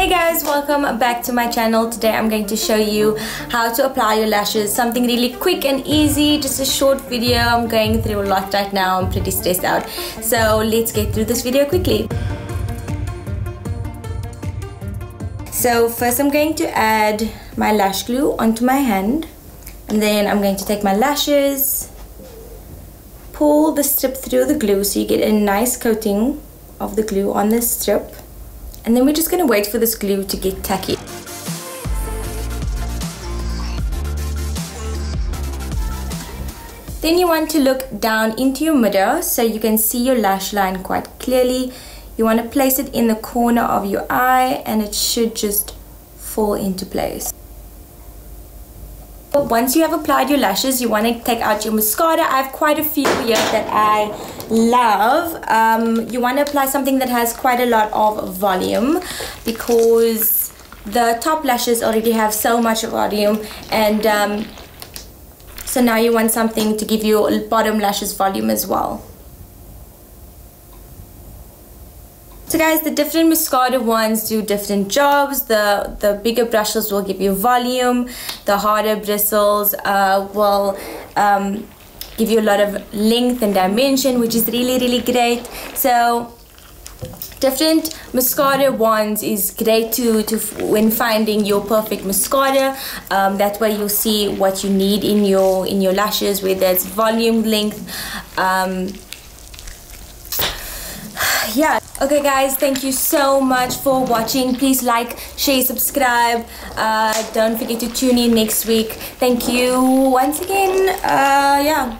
Hey guys, welcome back to my channel. Today I'm going to show you how to apply your lashes. Something really quick and easy, just a short video. I'm going through a lot right now. I'm pretty stressed out. So let's get through this video quickly. So first I'm going to add my lash glue onto my hand. And then I'm going to take my lashes, pull the strip through the glue so you get a nice coating of the glue on the strip. And then we're just going to wait for this glue to get tacky. Then you want to look down into your mirror so you can see your lash line quite clearly. You want to place it in the corner of your eye and it should just fall into place. Once you have applied your lashes, you want to take out your mascara. I have quite a few here that I love. You want to apply something that has quite a lot of volume because the top lashes already have so much volume, and so now you want something to give your bottom lashes volume as well. So guys, the different mascara ones do different jobs. The bigger brushes will give you volume. The harder bristles will give you a lot of length and dimension, which is really great. So different mascara wands is great to when finding your perfect mascara. That way you'll see what you need in your lashes, whether it's volume, length. Yeah. Okay guys, thank you so much for watching. Please like, share, subscribe. Don't forget to tune in next week. Thank you once again. Yeah.